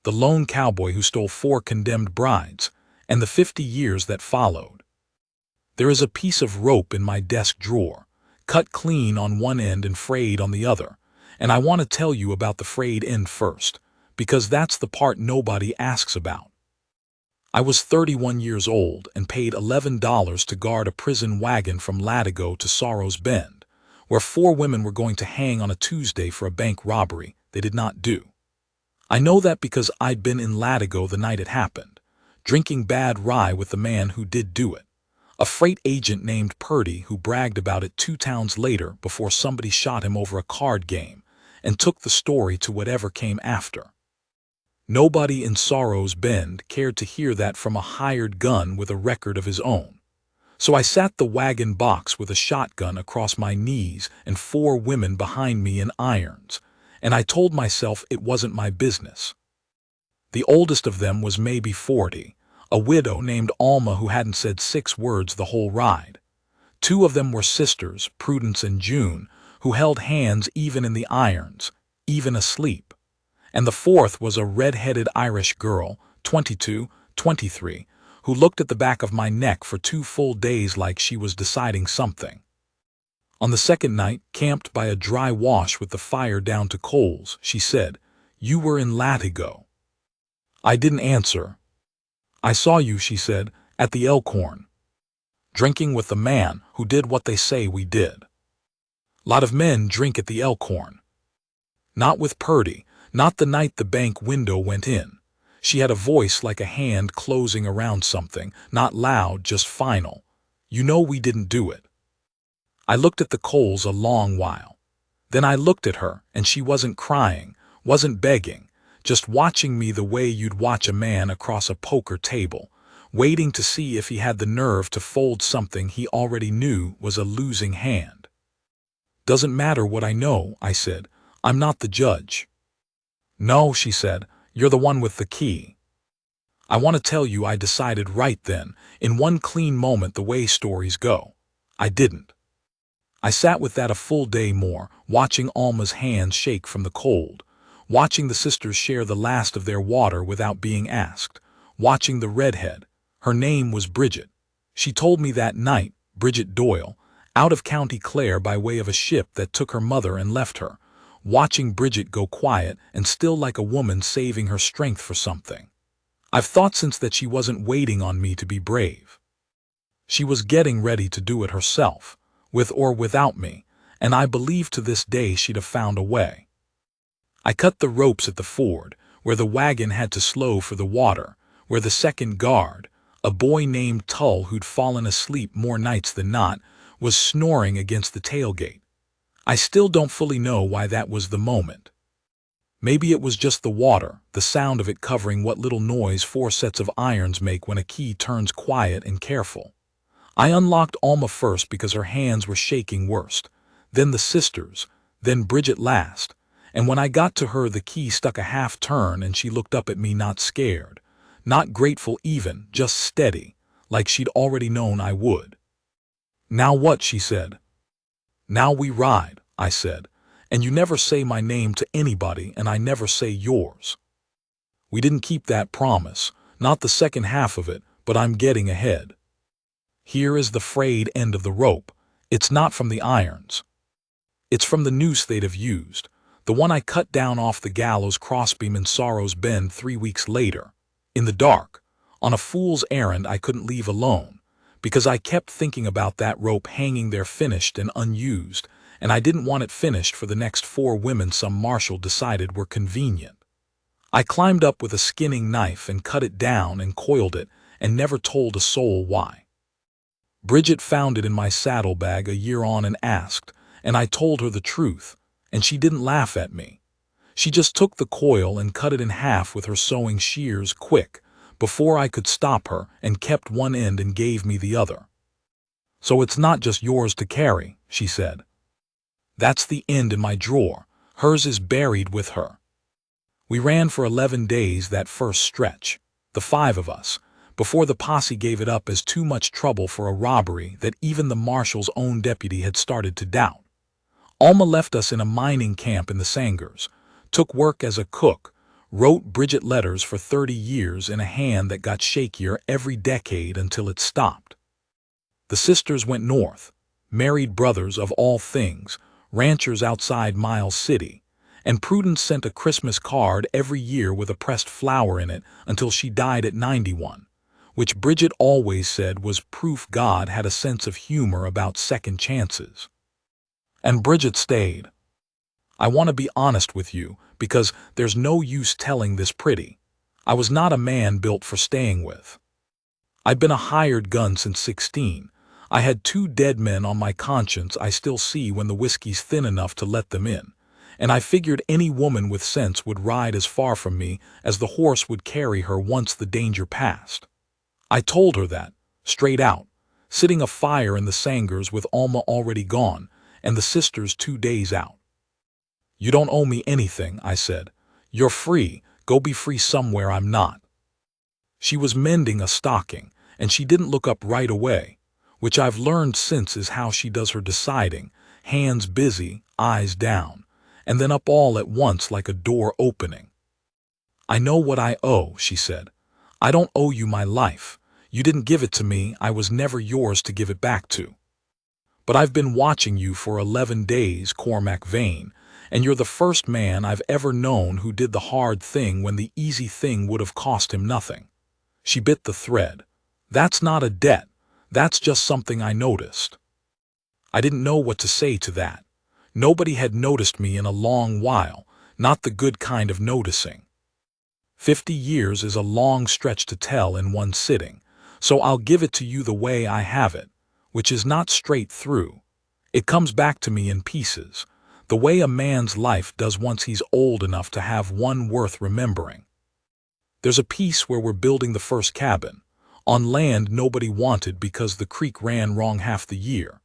the lone cowboy who stole 4 condemned brides, and the 50 years that followed. There is a piece of rope in my desk drawer, cut clean on one end and frayed on the other, and I want to tell you about the frayed end first, because that's the part nobody asks about. I was 31 years old and paid $11 to guard a prison wagon from Latigo to Sorrow's Bend, where 4 women were going to hang on a Tuesday for a bank robbery they did not do. I know that because I'd been in Latigo the night it happened, drinking bad rye with the man who did do it, a freight agent named Purdy who bragged about it 2 towns later before somebody shot him over a card game and took the story to whatever came after. Nobody in Sorrow's Bend cared to hear that from a hired gun with a record of his own. So I sat the wagon box with a shotgun across my knees and 4 women behind me in irons, and I told myself it wasn't my business. The oldest of them was maybe 40, a widow named Alma who hadn't said 6 words the whole ride. 2 of them were sisters, Prudence and June, who held hands even in the irons, even asleep. And the 4th was a red-headed Irish girl, 22, 23, who looked at the back of my neck for 2 full days like she was deciding something. On the second night, camped by a dry wash with the fire down to coals, she said, "You were in Latigo." I didn't answer. "I saw you," she said, "at the Elkhorn, drinking with the man who did what they say we did." Lot of men drink at the Elkhorn. Not with Purdy. Not the night the bank window went in. She had a voice like a hand closing around something, not loud, just final. "You know we didn't do it." I looked at the coals a long while. Then I looked at her, and she wasn't crying, wasn't begging, just watching me the way you'd watch a man across a poker table, waiting to see if he had the nerve to fold something he already knew was a losing hand. "Doesn't matter what I know," I said. "I'm not the judge." "No," she said, "you're the one with the key." I want to tell you I decided right then, in one clean moment the way stories go. I didn't. I sat with that a full day more, watching Alma's hands shake from the cold, watching the sisters share the last of their water without being asked, watching the redhead. Her name was Bridget. She told me that night, Bridget Doyle, out of County Clare by way of a ship that took her mother and left her, watching Bridget go quiet and still like a woman saving her strength for something. I've thought since that she wasn't waiting on me to be brave. She was getting ready to do it herself, with or without me, and I believe to this day she'd have found a way. I cut the ropes at the ford, where the wagon had to slow for the water, where the second guard, a boy named Tull who'd fallen asleep more nights than not, was snoring against the tailgate. I still don't fully know why that was the moment. Maybe it was just the water, the sound of it covering what little noise 4 sets of irons make when a key turns quiet and careful. I unlocked Alma first because her hands were shaking worst, then the sisters, then Bridget last, and when I got to her the key stuck a half turn and she looked up at me not scared, not grateful even, just steady, like she'd already known I would. "Now what?" she said. "Now we ride," I said, "and you never say my name to anybody and I never say yours." We didn't keep that promise, not the second half of it, but I'm getting ahead. Here is the frayed end of the rope. It's not from the irons. It's from the noose they'd have used, the one I cut down off the gallows crossbeam in Sorrow's Bend 3 weeks later, in the dark, on a fool's errand I couldn't leave alone, because I kept thinking about that rope hanging there finished and unused, and I didn't want it finished for the next 4 women some marshal decided were convenient. I climbed up with a skinning knife and cut it down and coiled it and never told a soul why. Bridget found it in my saddlebag a year on and asked, and I told her the truth, and she didn't laugh at me. She just took the coil and cut it in half with her sewing shears quick, before I could stop her, and kept one end and gave me the other. "So it's not just yours to carry," she said. "That's the end in my drawer. Hers is buried with her." We ran for 11 days that first stretch, the 5 of us, before the posse gave it up as too much trouble for a robbery that even the marshal's own deputy had started to doubt. Alma left us in a mining camp in the Sangers, took work as a cook, wrote Bridget letters for 30 years in a hand that got shakier every decade until it stopped. The sisters went north, married brothers of all things, ranchers outside Miles City, and Prudence sent a Christmas card every year with a pressed flower in it until she died at 91, which Bridget always said was proof God had a sense of humor about second chances. And Bridget stayed. I want to be honest with you, because there's no use telling this pretty. I was not a man built for staying with. I'd been a hired gun since 16. I had 2 dead men on my conscience I still see when the whiskey's thin enough to let them in, and I figured any woman with sense would ride as far from me as the horse would carry her once the danger passed. I told her that, straight out, sitting a fire in the Sangers with Alma already gone and the sisters 2 days out. "You don't owe me anything," I said. "You're free, go be free somewhere I'm not." She was mending a stocking, and she didn't look up right away, which I've learned since is how she does her deciding, hands busy, eyes down, and then up all at once like a door opening. "I know what I owe," she said. "I don't owe you my life. You didn't give it to me, I was never yours to give it back to. But I've been watching you for 11 days, Cormac Vane, and you're the first man I've ever known who did the hard thing when the easy thing would have cost him nothing." She bit the thread. "That's not a debt. That's just something I noticed." I didn't know what to say to that. Nobody had noticed me in a long while, not the good kind of noticing. 50 years is a long stretch to tell in one sitting, so I'll give it to you the way I have it, which is not straight through. It comes back to me in pieces, the way a man's life does once he's old enough to have one worth remembering. There's a piece where we're building the first cabin, on land nobody wanted because the creek ran wrong half the year,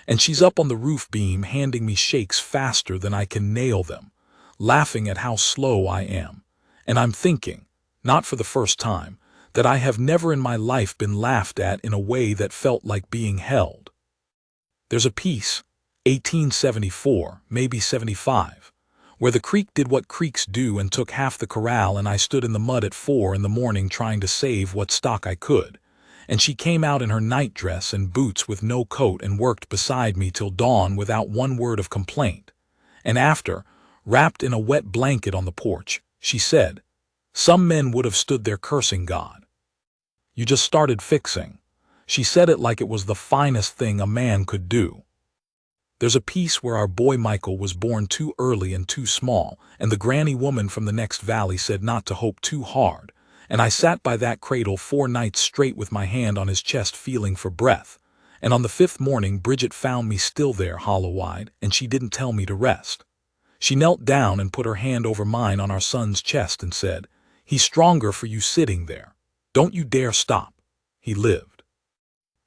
and she's up on the roof beam handing me shakes faster than I can nail them, laughing at how slow I am, and I'm thinking, not for the first time, that I have never in my life been laughed at in a way that felt like being held. There's a piece, 1874, maybe 75, where the creek did what creeks do and took half the corral, and I stood in the mud at 4 in the morning trying to save what stock I could, and she came out in her nightdress and boots with no coat and worked beside me till dawn without one word of complaint, and after, wrapped in a wet blanket on the porch, she said, "Some men would have stood there cursing God. You just started fixing." She said it like it was the finest thing a man could do. There's a piece where our boy Michael was born too early and too small, and the granny woman from the next valley said not to hope too hard, and I sat by that cradle 4 nights straight with my hand on his chest feeling for breath, and on the 5th morning Bridget found me still there hollow-eyed, and she didn't tell me to rest. She knelt down and put her hand over mine on our son's chest and said, "He's stronger for you sitting there. Don't you dare stop." He lived.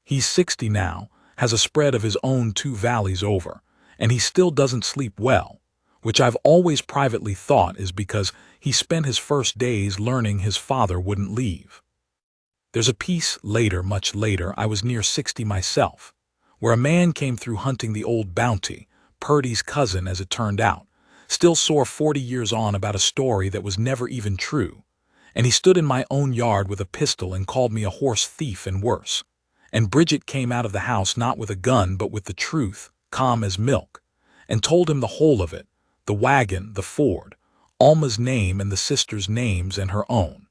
He's 60 now, has a spread of his own 2 valleys over, and he still doesn't sleep well, which I've always privately thought is because he spent his first days learning his father wouldn't leave. There's a piece later, much later, I was near 60 myself, where a man came through hunting the old Bounty, Purdy's cousin as it turned out, still sore 40 years on about a story that was never even true, and he stood in my own yard with a pistol and called me a horse thief and worse. And Bridget came out of the house not with a gun but with the truth, calm as milk, and told him the whole of it, the wagon, the Ford, Alma's name and the sisters' names and her own.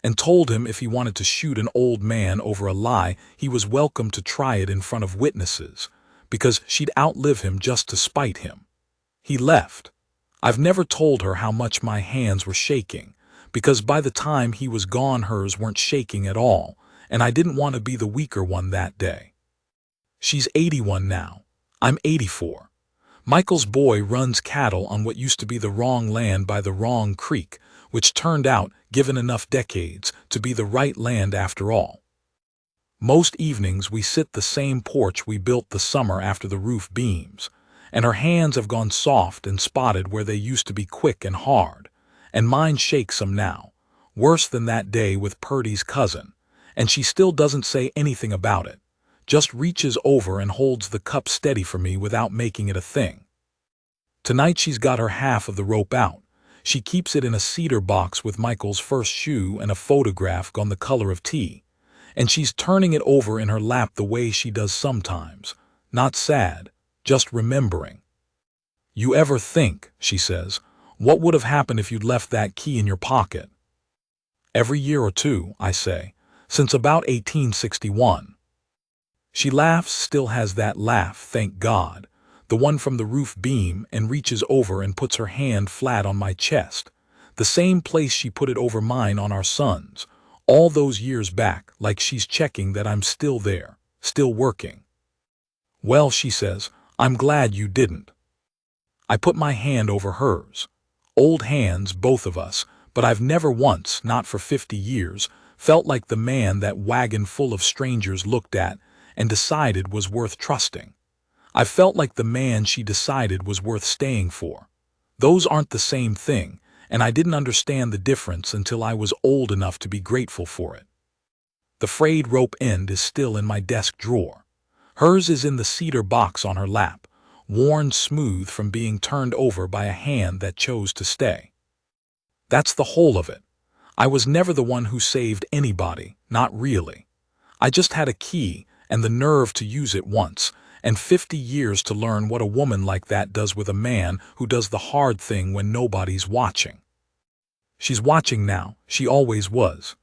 And told him if he wanted to shoot an old man over a lie, he was welcome to try it in front of witnesses, because she'd outlive him just to spite him. He left. I've never told her how much my hands were shaking, because by the time he was gone hers weren't shaking at all, and I didn't want to be the weaker one that day. She's 81 now. I'm 84. Michael's boy runs cattle on what used to be the wrong land by the wrong creek, which turned out, given enough decades, to be the right land after all. Most evenings we sit the same porch we built the summer after the roof beams, and her hands have gone soft and spotted where they used to be quick and hard, and mine shake some now, worse than that day with Purdy's cousin, and she still doesn't say anything about it, just reaches over and holds the cup steady for me without making it a thing. Tonight she's got her half of the rope out. She keeps it in a cedar box with Michael's first shoe and a photograph gone the color of tea, and she's turning it over in her lap the way she does sometimes, not sad, just remembering. "You ever think," she says, "what would have happened if you'd left that key in your pocket?" "Every year or two," I say, "since about 1861. She laughs, still has that laugh, thank God, the one from the roof beam, and reaches over and puts her hand flat on my chest, the same place she put it over mine on our son's, all those years back, like she's checking that I'm still there, still working. "Well," she says, "I'm glad you didn't." I put my hand over hers. Old hands, both of us, but I've never once, not for 50 years, felt like the man that wagon full of strangers looked at and decided was worth trusting. I felt like the man she decided was worth staying for. Those aren't the same thing, and I didn't understand the difference until I was old enough to be grateful for it. The frayed rope end is still in my desk drawer. Hers is in the cedar box on her lap, worn smooth from being turned over by a hand that chose to stay. That's the whole of it. I was never the one who saved anybody, not really. I just had a key and the nerve to use it once, and 50 years to learn what a woman like that does with a man who does the hard thing when nobody's watching. She's watching now, she always was.